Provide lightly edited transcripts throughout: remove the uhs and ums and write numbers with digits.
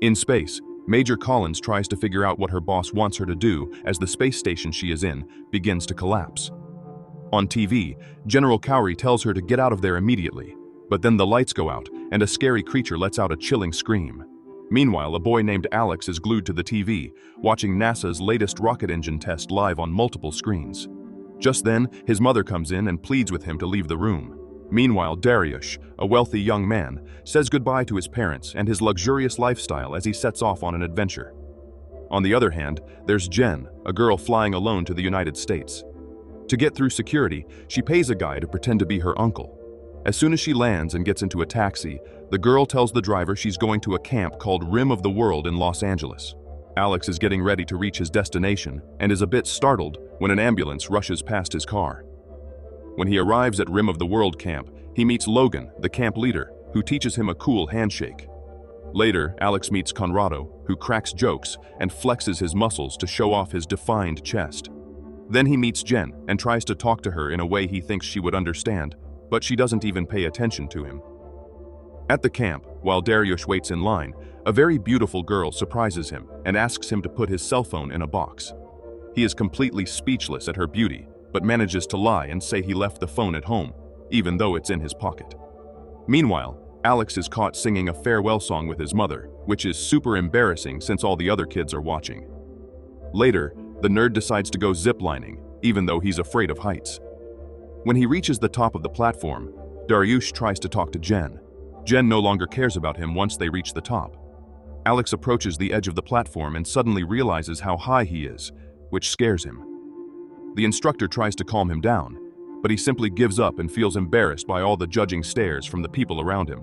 In space, Major Collins tries to figure out what her boss wants her to do as the space station she is in begins to collapse. On TV, General Cowrie tells her to get out of there immediately, but then the lights go out and a scary creature lets out a chilling scream. Meanwhile, a boy named Alex is glued to the TV, watching NASA's latest rocket engine test live on multiple screens. Just then, his mother comes in and pleads with him to leave the room. Meanwhile, Dariush, a wealthy young man, says goodbye to his parents and his luxurious lifestyle as he sets off on an adventure. On the other hand, there's Jen, a girl flying alone to the United States. To get through security, she pays a guy to pretend to be her uncle. As soon as she lands and gets into a taxi, the girl tells the driver she's going to a camp called Rim of the World in Los Angeles. Alex is getting ready to reach his destination and is a bit startled when an ambulance rushes past his car. When he arrives at Rim of the World camp, he meets Logan, the camp leader, who teaches him a cool handshake. Later, Alex meets Conrado, who cracks jokes and flexes his muscles to show off his defined chest. Then he meets Jen and tries to talk to her in a way he thinks she would understand, but she doesn't even pay attention to him. At the camp, while Dariush waits in line, a very beautiful girl surprises him and asks him to put his cell phone in a box. He is completely speechless at her beauty, but manages to lie and say he left the phone at home, even though it's in his pocket. Meanwhile, Alex is caught singing a farewell song with his mother, which is super embarrassing since all the other kids are watching. Later, the nerd decides to go ziplining, even though he's afraid of heights. When he reaches the top of the platform, Dariush tries to talk to Jen. Jen no longer cares about him once they reach the top. Alex approaches the edge of the platform and suddenly realizes how high he is, which scares him. The instructor tries to calm him down, but he simply gives up and feels embarrassed by all the judging stares from the people around him.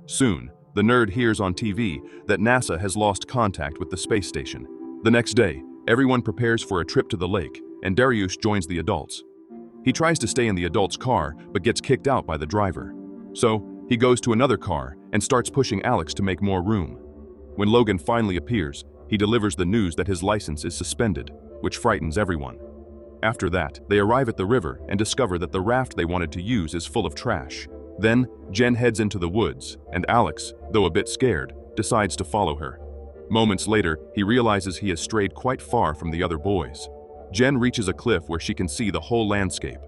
Soon, the nerd hears on TV that NASA has lost contact with the space station. The next day, everyone prepares for a trip to the lake, and Dariush joins the adults. He tries to stay in the adult's car, but gets kicked out by the driver. So, he goes to another car and starts pushing Alex to make more room. When Logan finally appears, he delivers the news that his license is suspended, which frightens everyone. After that, they arrive at the river and discover that the raft they wanted to use is full of trash. Then, Jen heads into the woods, and Alex, though a bit scared, decides to follow her. Moments later, he realizes he has strayed quite far from the other boys. Jen reaches a cliff where she can see the whole landscape.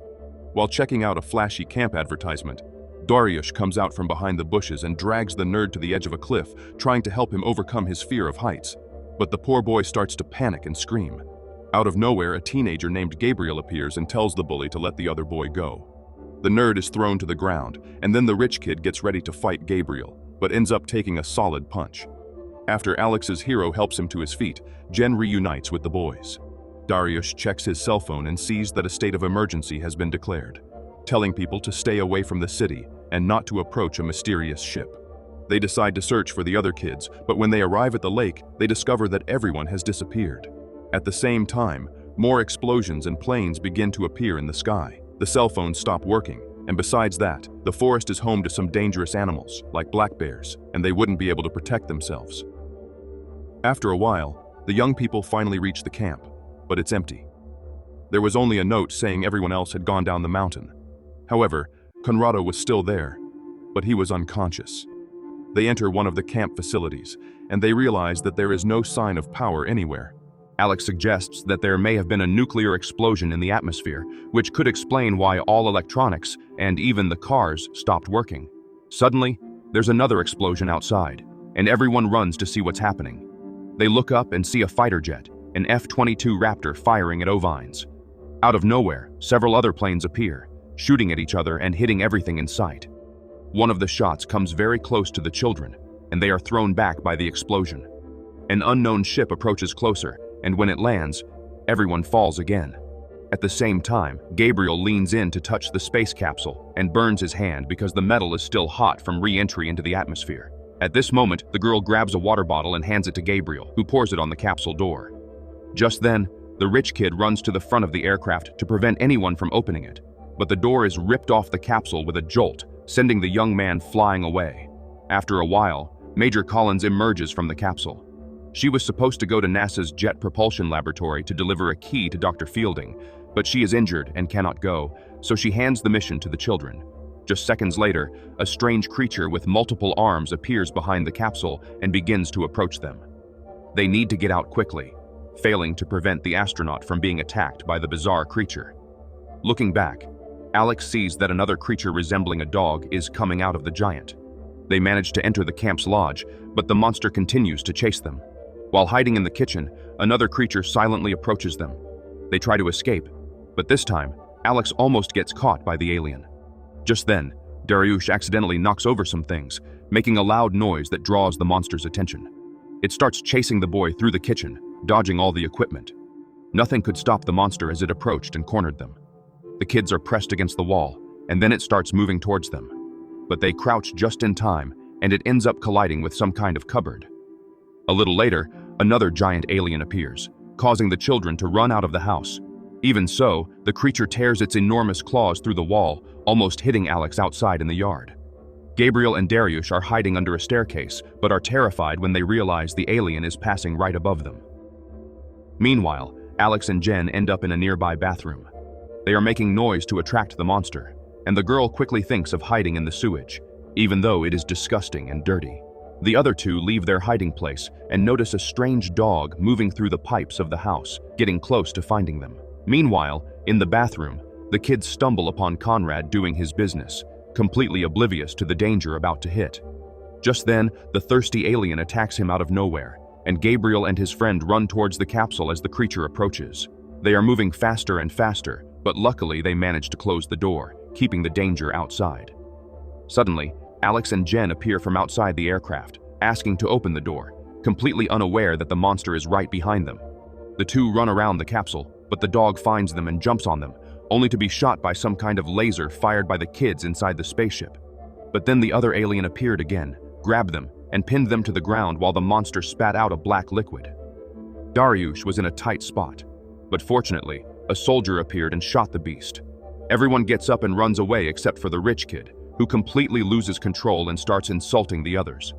While checking out a flashy camp advertisement, Dariush comes out from behind the bushes and drags the nerd to the edge of a cliff, trying to help him overcome his fear of heights. But the poor boy starts to panic and scream. Out of nowhere, a teenager named Gabriel appears and tells the bully to let the other boy go. The nerd is thrown to the ground, and then the rich kid gets ready to fight Gabriel, but ends up taking a solid punch. After Alex's hero helps him to his feet, Jen reunites with the boys. Dariush checks his cell phone and sees that a state of emergency has been declared, telling people to stay away from the city and not to approach a mysterious ship. They decide to search for the other kids, but when they arrive at the lake, they discover that everyone has disappeared. At the same time, more explosions and planes begin to appear in the sky. The cell phones stop working, and besides that, the forest is home to some dangerous animals, like black bears, and they wouldn't be able to protect themselves. After a while, the young people finally reach the camp, but it's empty. There was only a note saying everyone else had gone down the mountain. However, Conrado was still there, but he was unconscious. They enter one of the camp facilities, and they realize that there is no sign of power anywhere. Alex suggests that there may have been a nuclear explosion in the atmosphere, which could explain why all electronics, and even the cars, stopped working. Suddenly, there's another explosion outside, and everyone runs to see what's happening. They look up and see a fighter jet, an F-22 Raptor firing at ovines. Out of nowhere, several other planes appear, shooting at each other and hitting everything in sight. One of the shots comes very close to the children, and they are thrown back by the explosion. An unknown ship approaches closer, and when it lands, everyone falls again. At the same time, Gabriel leans in to touch the space capsule and burns his hand because the metal is still hot from re-entry into the atmosphere. At this moment, the girl grabs a water bottle and hands it to Gabriel, who pours it on the capsule door. Just then, the rich kid runs to the front of the aircraft to prevent anyone from opening it, but the door is ripped off the capsule with a jolt, sending the young man flying away. After a while, Major Collins emerges from the capsule. She was supposed to go to NASA's Jet Propulsion Laboratory to deliver a key to Dr. Fielding, but she is injured and cannot go, so she hands the mission to the children. Just seconds later, a strange creature with multiple arms appears behind the capsule and begins to approach them. They need to get out quickly, failing to prevent the astronaut from being attacked by the bizarre creature. Looking back, Alex sees that another creature resembling a dog is coming out of the giant. They manage to enter the camp's lodge, but the monster continues to chase them. While hiding in the kitchen, another creature silently approaches them. They try to escape, but this time, Alex almost gets caught by the alien. Just then, Dariush accidentally knocks over some things, making a loud noise that draws the monster's attention. It starts chasing the boy through the kitchen, dodging all the equipment. Nothing could stop the monster as it approached and cornered them. The kids are pressed against the wall, and then it starts moving towards them. But they crouch just in time, and it ends up colliding with some kind of cupboard. A little later, another giant alien appears, causing the children to run out of the house. Even so, the creature tears its enormous claws through the wall, almost hitting Alex outside in the yard. Gabriel and Dariush are hiding under a staircase, but are terrified when they realize the alien is passing right above them. Meanwhile, Alex and Jen end up in a nearby bathroom. They are making noise to attract the monster, and the girl quickly thinks of hiding in the sewage, even though it is disgusting and dirty. The other two leave their hiding place and notice a strange dog moving through the pipes of the house, getting close to finding them. Meanwhile, in the bathroom, the kids stumble upon Conrad doing his business, completely oblivious to the danger about to hit. Just then, the thirsty alien attacks him out of nowhere, and Gabriel and his friend run towards the capsule as the creature approaches. They are moving faster and faster, but luckily they manage to close the door, keeping the danger outside. Suddenly, Alex and Jen appear from outside the aircraft, asking to open the door, completely unaware that the monster is right behind them. The two run around the capsule, but the dog finds them and jumps on them, only to be shot by some kind of laser fired by the kids inside the spaceship. But then the other alien appeared again, grabbed them, and pinned them to the ground while the monster spat out a black liquid. Dariush was in a tight spot, but fortunately, a soldier appeared and shot the beast. Everyone gets up and runs away except for the rich kid, who completely loses control and starts insulting the others.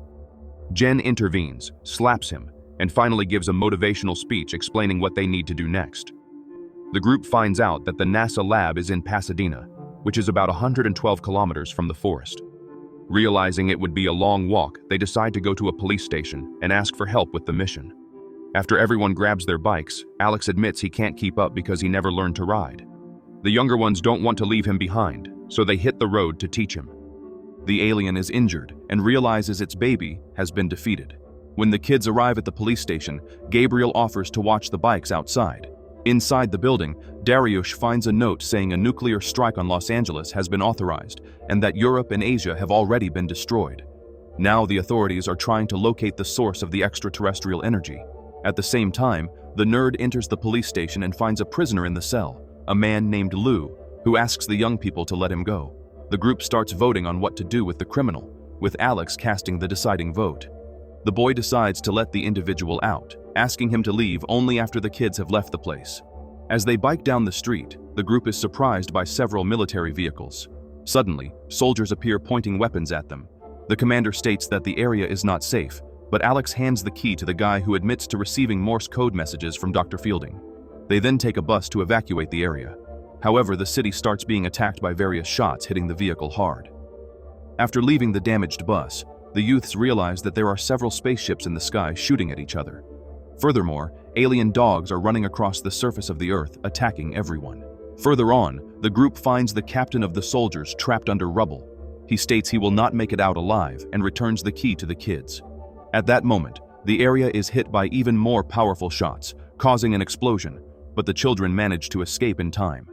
Jen intervenes, slaps him, and finally gives a motivational speech explaining what they need to do next. The group finds out that the NASA lab is in Pasadena, which is about 112 kilometers from the forest. Realizing it would be a long walk, they decide to go to a police station and ask for help with the mission. After everyone grabs their bikes, Alex admits he can't keep up because he never learned to ride. The younger ones don't want to leave him behind, so they hit the road to teach him. The alien is injured and realizes its baby has been defeated. When the kids arrive at the police station, Gabriel offers to watch the bikes outside. Inside the building, Dariush finds a note saying a nuclear strike on Los Angeles has been authorized and that Europe and Asia have already been destroyed. Now the authorities are trying to locate the source of the extraterrestrial energy. At the same time, the nerd enters the police station and finds a prisoner in the cell, a man named Lou, who asks the young people to let him go. The group starts voting on what to do with the criminal, with Alex casting the deciding vote. The boy decides to let the individual out, asking him to leave only after the kids have left the place. As they bike down the street, the group is surprised by several military vehicles. Suddenly, soldiers appear pointing weapons at them. The commander states that the area is not safe, but Alex hands the key to the guy who admits to receiving Morse code messages from Dr. Fielding. They then take a bus to evacuate the area. However, the city starts being attacked by various shots hitting the vehicle hard. After leaving the damaged bus, the youths realize that there are several spaceships in the sky shooting at each other. Furthermore, alien dogs are running across the surface of the Earth, attacking everyone. Further on, the group finds the captain of the soldiers trapped under rubble. He states he will not make it out alive and returns the key to the kids. At that moment, the area is hit by even more powerful shots, causing an explosion, but the children manage to escape in time.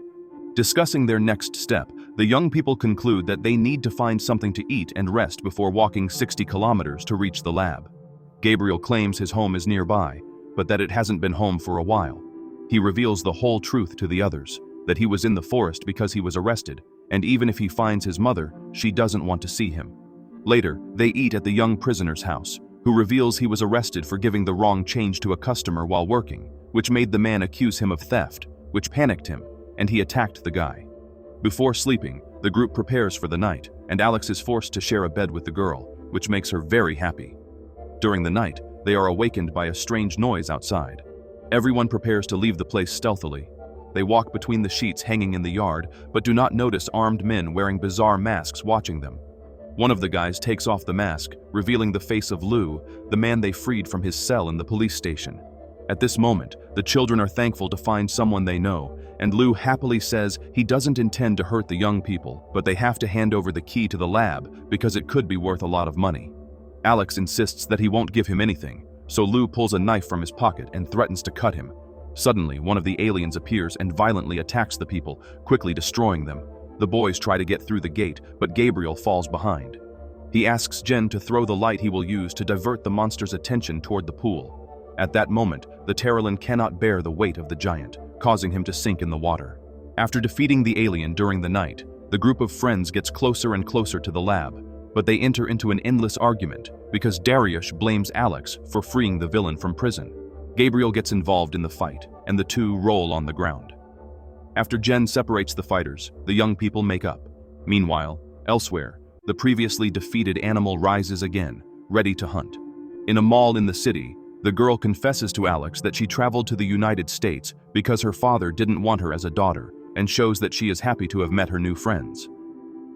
Discussing their next step, the young people conclude that they need to find something to eat and rest before walking 60 kilometers to reach the lab. Gabriel claims his home is nearby, but that it hasn't been home for a while. He reveals the whole truth to the others, that he was in the forest because he was arrested, and even if he finds his mother, she doesn't want to see him. Later, they eat at the young prisoner's house, who reveals he was arrested for giving the wrong change to a customer while working, which made the man accuse him of theft, which panicked him, and he attacked the guy. Before sleeping, the group prepares for the night, and Alex is forced to share a bed with the girl, which makes her very happy. During the night, they are awakened by a strange noise outside. Everyone prepares to leave the place stealthily. They walk between the sheets hanging in the yard, but do not notice armed men wearing bizarre masks watching them. One of the guys takes off the mask, revealing the face of Lou, the man they freed from his cell in the police station. At this moment, the children are thankful to find someone they know, and Lou happily says he doesn't intend to hurt the young people, but they have to hand over the key to the lab because it could be worth a lot of money. Alex insists that he won't give him anything, so Lou pulls a knife from his pocket and threatens to cut him. Suddenly, one of the aliens appears and violently attacks the people, quickly destroying them. The boys try to get through the gate, but Gabriel falls behind. He asks Jen to throw the light he will use to divert the monster's attention toward the pool. At that moment, the Terralin cannot bear the weight of the giant, causing him to sink in the water. After defeating the alien during the night, the group of friends gets closer and closer to the lab, but they enter into an endless argument because Dariush blames Alex for freeing the villain from prison. Gabriel gets involved in the fight, and the two roll on the ground. After Jen separates the fighters, the young people make up. Meanwhile, elsewhere, the previously defeated animal rises again, ready to hunt. In a mall in the city, the girl confesses to Alex that she traveled to the United States because her father didn't want her as a daughter, and shows that she is happy to have met her new friends.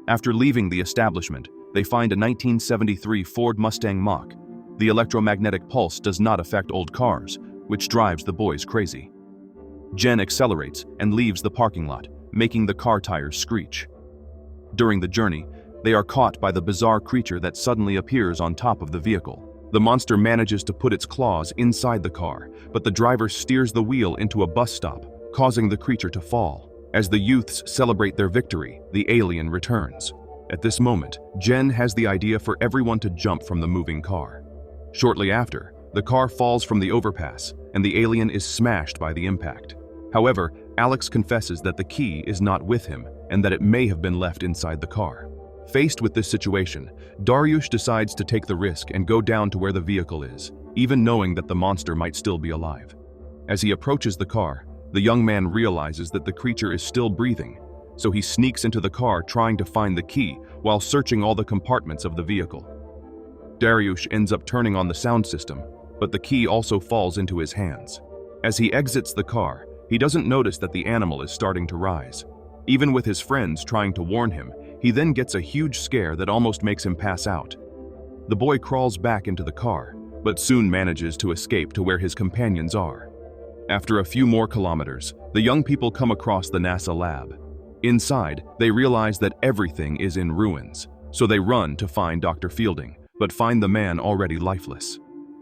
After leaving the establishment, they find a 1973 Ford Mustang Mach. The electromagnetic pulse does not affect old cars, which drives the boys crazy. Jen accelerates and leaves the parking lot, making the car tires screech. During the journey, they are caught by the bizarre creature that suddenly appears on top of the vehicle. The monster manages to put its claws inside the car, but the driver steers the wheel into a bus stop, causing the creature to fall. As the youths celebrate their victory, the alien returns. At this moment, Jen has the idea for everyone to jump from the moving car. Shortly after, the car falls from the overpass, and the alien is smashed by the impact. However, Alex confesses that the key is not with him, and that it may have been left inside the car. Faced with this situation, Dariush decides to take the risk and go down to where the vehicle is, even knowing that the monster might still be alive. As he approaches the car, the young man realizes that the creature is still breathing, so he sneaks into the car trying to find the key while searching all the compartments of the vehicle. Dariush ends up turning on the sound system, but the key also falls into his hands. As he exits the car, he doesn't notice that the animal is starting to rise. Even with his friends trying to warn him, he then gets a huge scare that almost makes him pass out. The boy crawls back into the car, but soon manages to escape to where his companions are. After a few more kilometers, the young people come across the NASA lab. Inside, they realize that everything is in ruins, so they run to find Dr. Fielding, but find the man already lifeless.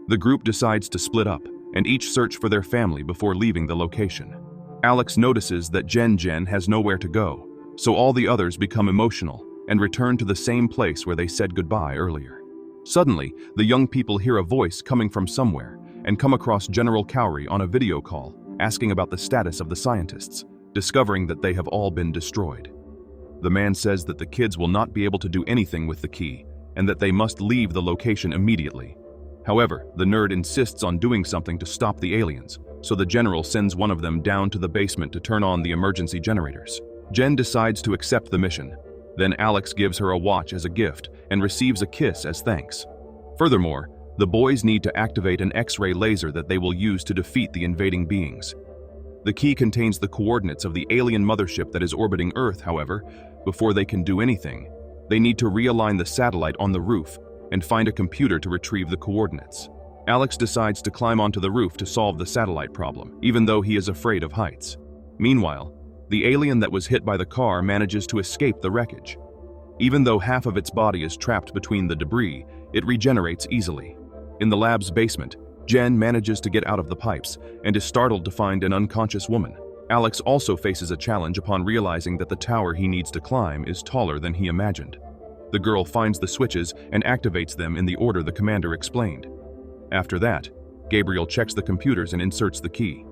The group decides to split up, and each search for their family before leaving the location. Alex notices that Jen has nowhere to go, so all the others become emotional and return to the same place where they said goodbye earlier. Suddenly, the young people hear a voice coming from somewhere and come across General Cowrie on a video call, asking about the status of the scientists, discovering that they have all been destroyed. The man says that the kids will not be able to do anything with the key, and that they must leave the location immediately. However, the nerd insists on doing something to stop the aliens, so the general sends one of them down to the basement to turn on the emergency generators. Jen decides to accept the mission. Then Alex gives her a watch as a gift and receives a kiss as thanks. Furthermore, the boys need to activate an X-ray laser that they will use to defeat the invading beings. The key contains the coordinates of the alien mothership that is orbiting Earth, however. Before they can do anything, they need to realign the satellite on the roof and find a computer to retrieve the coordinates. Alex decides to climb onto the roof to solve the satellite problem, even though he is afraid of heights. Meanwhile, the alien that was hit by the car manages to escape the wreckage. Even though half of its body is trapped between the debris, it regenerates easily. In the lab's basement, Jen manages to get out of the pipes and is startled to find an unconscious woman. Alex also faces a challenge upon realizing that the tower he needs to climb is taller than he imagined. The girl finds the switches and activates them in the order the commander explained. After that, Gabriel checks the computers and inserts the key.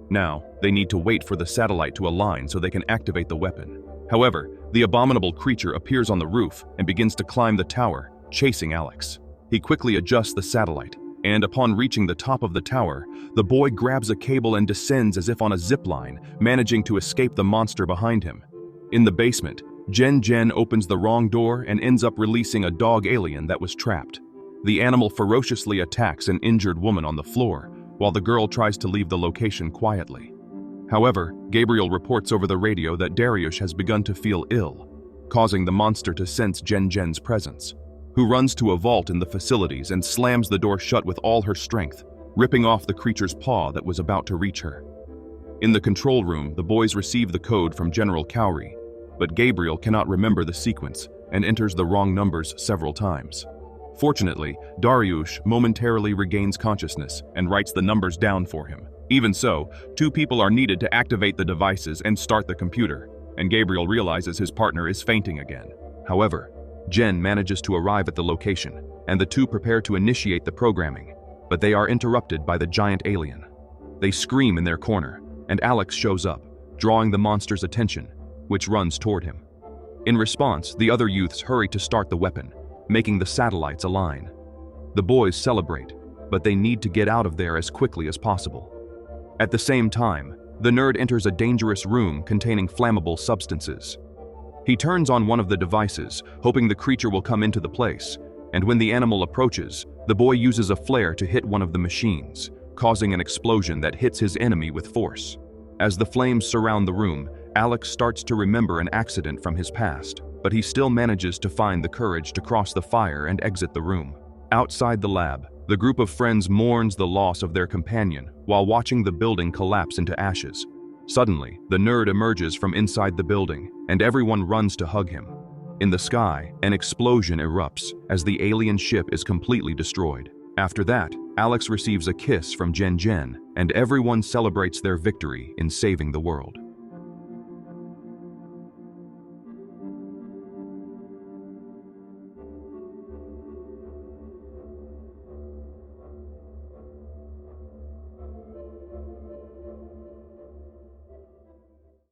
Now, they need to wait for the satellite to align so they can activate the weapon. However, the abominable creature appears on the roof and begins to climb the tower, chasing Alex. He quickly adjusts the satellite, and upon reaching the top of the tower, the boy grabs a cable and descends as if on a zip line, managing to escape the monster behind him. In the basement, Jen opens the wrong door and ends up releasing a dog alien that was trapped. The animal ferociously attacks an injured woman on the floor, while the girl tries to leave the location quietly. However, Gabriel reports over the radio that Dariush has begun to feel ill, causing the monster to sense Jen's presence, who runs to a vault in the facilities and slams the door shut with all her strength, ripping off the creature's paw that was about to reach her. In the control room, the boys receive the code from General Cowrie, but Gabriel cannot remember the sequence and enters the wrong numbers several times. Fortunately, Dariush momentarily regains consciousness and writes the numbers down for him. Even so, 2 people are needed to activate the devices and start the computer, and Gabriel realizes his partner is fainting again. However, Jen manages to arrive at the location, and the 2 prepare to initiate the programming, but they are interrupted by the giant alien. They scream in their corner, and Alex shows up, drawing the monster's attention, which runs toward him. In response, the other youths hurry to start the weapon, making the satellites align. The boys celebrate, but they need to get out of there as quickly as possible. At the same time, the nerd enters a dangerous room containing flammable substances. He turns on one of the devices, hoping the creature will come into the place, and when the animal approaches, the boy uses a flare to hit one of the machines, causing an explosion that hits his enemy with force. As the flames surround the room, Alex starts to remember an accident from his past, but he still manages to find the courage to cross the fire and exit the room. Outside the lab, the group of friends mourns the loss of their companion while watching the building collapse into ashes. Suddenly, the nerd emerges from inside the building, and everyone runs to hug him. In the sky, an explosion erupts as the alien ship is completely destroyed. After that, Alex receives a kiss from Jen, and everyone celebrates their victory in saving the world.